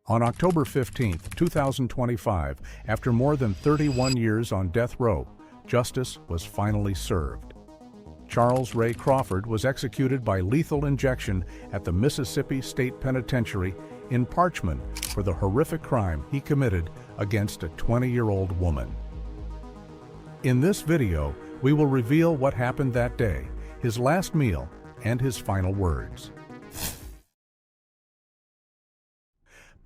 On October 15, 2025, after more than 31 years on death row, justice was finally served. Charles Ray Crawford was executed by lethal injection at the Mississippi State Penitentiary in Parchman for the horrific crime he committed against a 20-year-old woman. In this video, we will reveal what happened that day, his last meal, and his final words.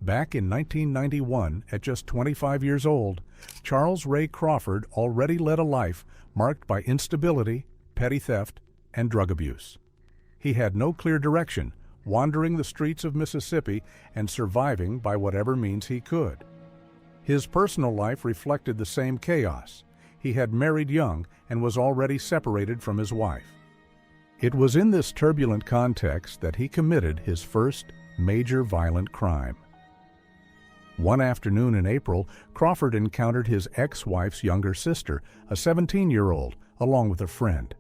Back in 1991, at just 25 years old, Charles Ray Crawford already led a life marked by instability, petty theft, and drug abuse. He had no clear direction, wandering the streets of Mississippi and surviving by whatever means he could. His personal life reflected the same chaos. He had married young and was already separated from his wife. It was in this turbulent context that he committed his first major violent crime. One afternoon in April, Crawford encountered his ex-wife's younger sister, a 17-year-old, along with a friend.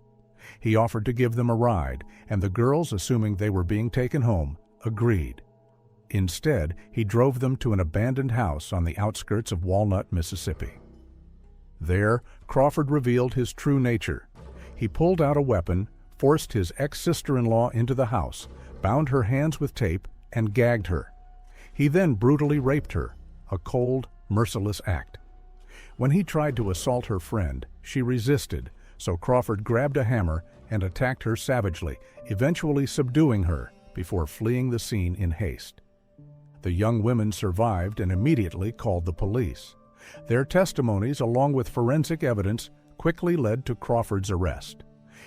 He offered to give them a ride, and the girls, assuming they were being taken home, agreed. Instead, he drove them to an abandoned house on the outskirts of Walnut, Mississippi. There, Crawford revealed his true nature. He pulled out a weapon, forced his ex-sister-in-law into the house, bound her hands with tape, and gagged her. He then brutally raped her, a cold, merciless act. When he tried to assault her friend, she resisted, so Crawford grabbed a hammer and attacked her savagely, eventually subduing her before fleeing the scene in haste. The young women survived and immediately called the police. Their testimonies, along with forensic evidence, quickly led to Crawford's arrest.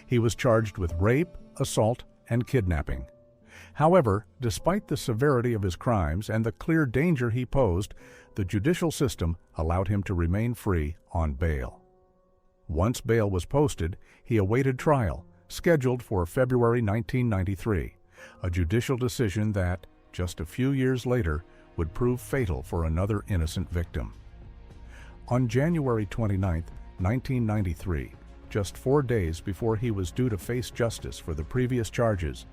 He was charged with rape, assault, and kidnapping. However, despite the severity of his crimes and the clear danger he posed, the judicial system allowed him to remain free on bail. Once bail was posted, he awaited trial, scheduled for February 1993, a judicial decision that, just a few years later, would prove fatal for another innocent victim. On January 29, 1993, just 4 days before he was due to face justice for the previous charges,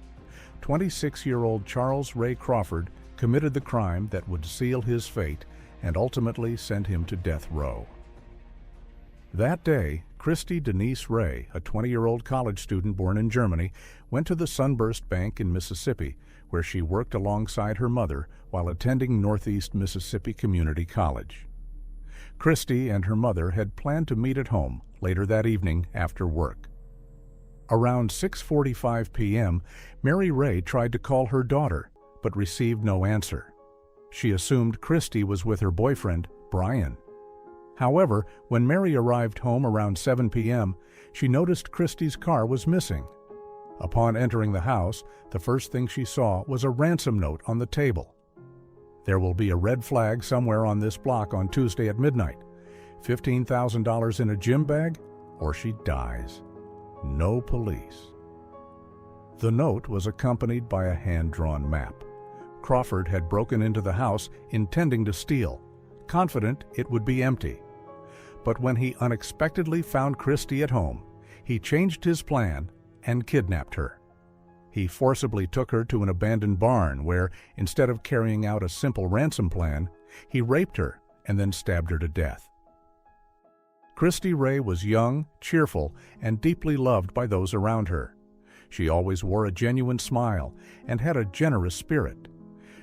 26-year-old Charles Ray Crawford committed the crime that would seal his fate and ultimately send him to death row. That day, Kristy Ray, a 20-year-old college student born in Germany, went to the Sunburst Bank in Mississippi, where she worked alongside her mother while attending Northeast Mississippi Community College. Kristy and her mother had planned to meet at home later that evening after work. Around 6:45 p.m., Mary Ray tried to call her daughter, but received no answer. She assumed Kristy was with her boyfriend, Brian. However, when Mary arrived home around 7 p.m., she noticed Kristy's car was missing. Upon entering the house, the first thing she saw was a ransom note on the table. "There will be a red flag somewhere on this block on Tuesday at midnight. $15,000 in a gym bag, or she dies. No police." The note was accompanied by a hand-drawn map. Crawford had broken into the house intending to steal, confident it would be empty. But when he unexpectedly found Kristy at home, he changed his plan and kidnapped her. He forcibly took her to an abandoned barn where, instead of carrying out a simple ransom plan, he raped her and then stabbed her to death. Christy Ray was young, cheerful, and deeply loved by those around her. She always wore a genuine smile and had a generous spirit.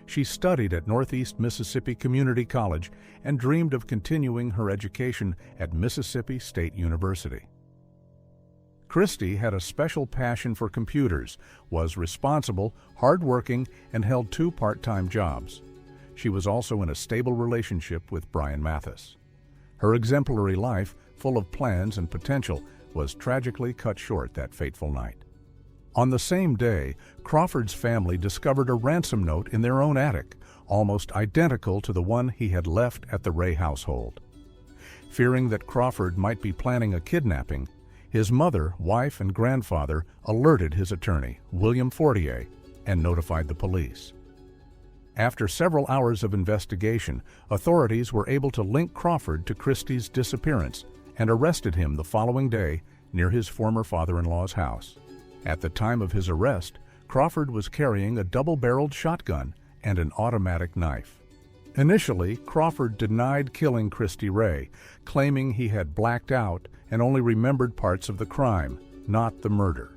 She studied at Northeast Mississippi Community College and dreamed of continuing her education at Mississippi State University. Kristy had a special passion for computers, was responsible, hardworking, and held 2 part-time jobs. She was also in a stable relationship with Brian Mathis. Her exemplary life, full of plans and potential, was tragically cut short that fateful night. On the same day, Crawford's family discovered a ransom note in their own attic, almost identical to the one he had left at the Ray household. Fearing that Crawford might be planning a kidnapping, his mother, wife, and grandfather alerted his attorney, William Fortier, and notified the police. After several hours of investigation, authorities were able to link Crawford to Kristy's disappearance and arrested him the following day near his former father-in-law's house. At the time of his arrest, Crawford was carrying a double-barreled shotgun and an automatic knife. Initially, Crawford denied killing Kristy Ray, claiming he had blacked out and only remembered parts of the crime, not the murder.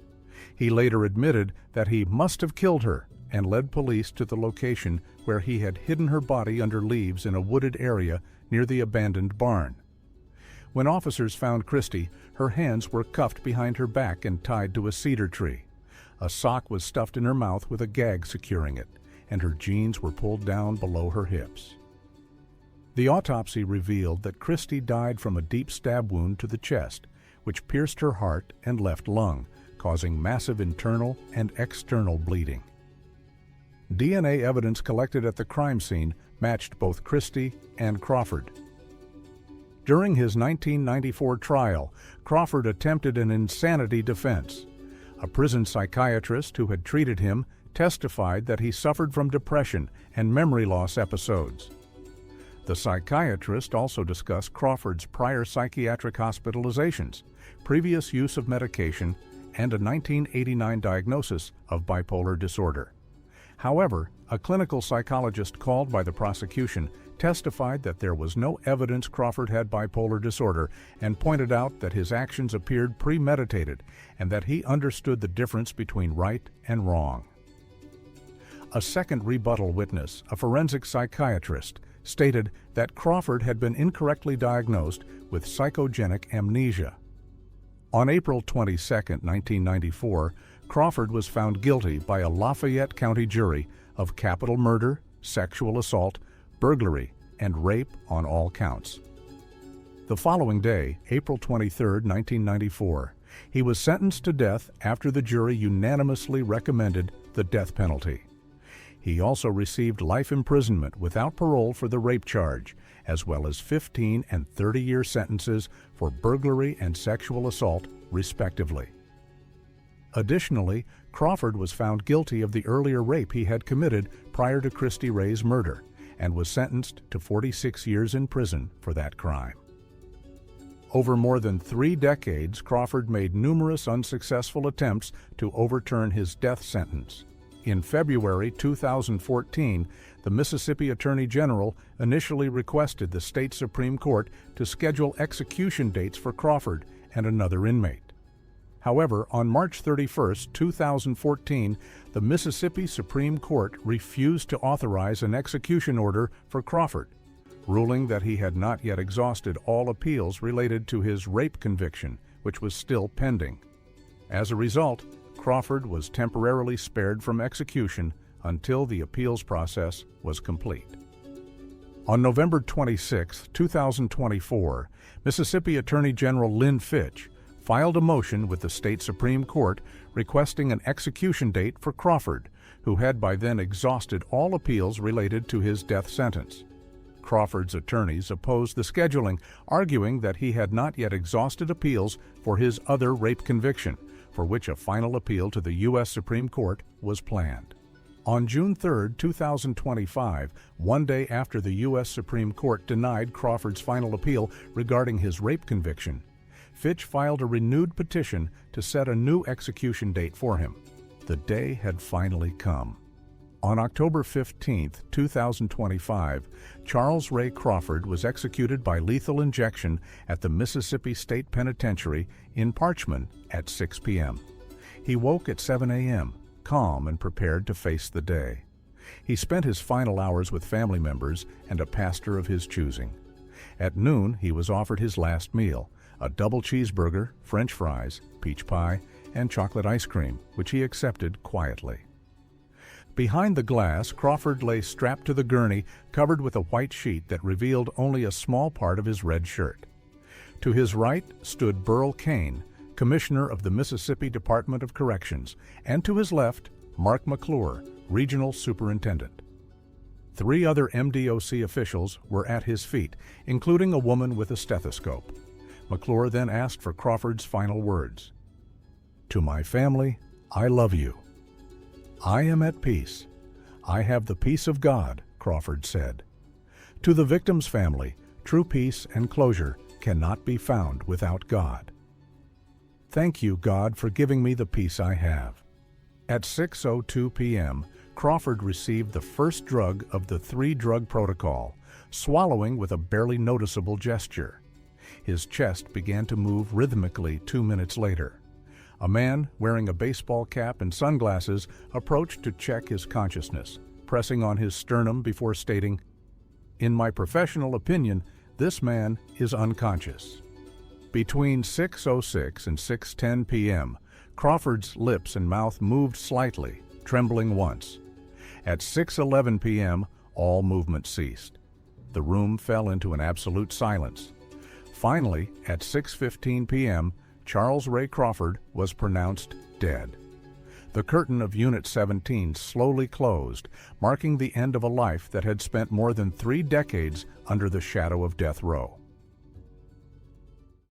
He later admitted that he must have killed her and led police to the location where he had hidden her body under leaves in a wooded area near the abandoned barn. When officers found Kristy, her hands were cuffed behind her back and tied to a cedar tree. A sock was stuffed in her mouth with a gag securing it, and her jeans were pulled down below her hips. The autopsy revealed that Kristy died from a deep stab wound to the chest, which pierced her heart and left lung, causing massive internal and external bleeding. DNA evidence collected at the crime scene matched both Kristy and Crawford. During his 1994 trial, Crawford attempted an insanity defense. A prison psychiatrist who had treated him testified that he suffered from depression and memory loss episodes. The psychiatrist also discussed Crawford's prior psychiatric hospitalizations, previous use of medication, and a 1989 diagnosis of bipolar disorder. However, a clinical psychologist called by the prosecution testified that there was no evidence Crawford had bipolar disorder and pointed out that his actions appeared premeditated and that he understood the difference between right and wrong. A second rebuttal witness, a forensic psychiatrist, stated that Crawford had been incorrectly diagnosed with psychogenic amnesia. On April 22, 1994, Crawford was found guilty by a Lafayette County jury of capital murder, sexual assault, burglary, and rape on all counts. The following day, April 23, 1994, he was sentenced to death after the jury unanimously recommended the death penalty. He also received life imprisonment without parole for the rape charge, as well as 15 and 30-year sentences for burglary and sexual assault, respectively. Additionally, Crawford was found guilty of the earlier rape he had committed prior to Christy Ray's murder and was sentenced to 46 years in prison for that crime. Over more than 3 decades, Crawford made numerous unsuccessful attempts to overturn his death sentence. In February 2014, the Mississippi Attorney General initially requested the state Supreme Court to schedule execution dates for Crawford and another inmate. However, on March 31, 2014, the Mississippi Supreme Court refused to authorize an execution order for Crawford, ruling that he had not yet exhausted all appeals related to his rape conviction, which was still pending. As a result, Crawford was temporarily spared from execution until the appeals process was complete. On November 26, 2024, Mississippi Attorney General Lynn Fitch filed a motion with the state Supreme Court requesting an execution date for Crawford, who had by then exhausted all appeals related to his death sentence. Crawford's attorneys opposed the scheduling, arguing that he had not yet exhausted appeals for his other rape conviction, for which a final appeal to the U.S. Supreme Court was planned. On June 3, 2025, one day after the U.S. Supreme Court denied Crawford's final appeal regarding his rape conviction, Fitch filed a renewed petition to set a new execution date for him. The day had finally come. On October 15, 2025, Charles Ray Crawford was executed by lethal injection at the Mississippi State Penitentiary in Parchman at 6 p.m. He woke at 7 a.m., calm and prepared to face the day. He spent his final hours with family members and a pastor of his choosing. At noon, he was offered his last meal, a double cheeseburger, French fries, peach pie, and chocolate ice cream, which he accepted quietly. Behind the glass, Crawford lay strapped to the gurney, covered with a white sheet that revealed only a small part of his red shirt. To his right stood Burl Cain, Commissioner of the Mississippi Department of Corrections, and to his left, Mark McClure, Regional Superintendent. 3 other MDOC officials were at his feet, including a woman with a stethoscope. McClure then asked for Crawford's final words. "To my family, I love you. I am at peace. I have the peace of God," Crawford said. To the victim's family, true peace and closure cannot be found without God. Thank you, God, for giving me the peace I have. At 6:02 p.m., Crawford received the first drug of the 3-drug protocol, swallowing with a barely noticeable gesture. His chest began to move rhythmically 2 minutes later. A man wearing a baseball cap and sunglasses approached to check his consciousness, pressing on his sternum before stating, "In my professional opinion, this man is unconscious." Between 6:06 and 6:10 p.m., Crawford's lips and mouth moved slightly, trembling once. At 6:11 p.m., all movement ceased. The room fell into an absolute silence. Finally, at 6:15 p.m., Charles Ray Crawford was pronounced dead. The curtain of Unit 17 slowly closed, marking the end of a life that had spent more than 3 decades under the shadow of death row.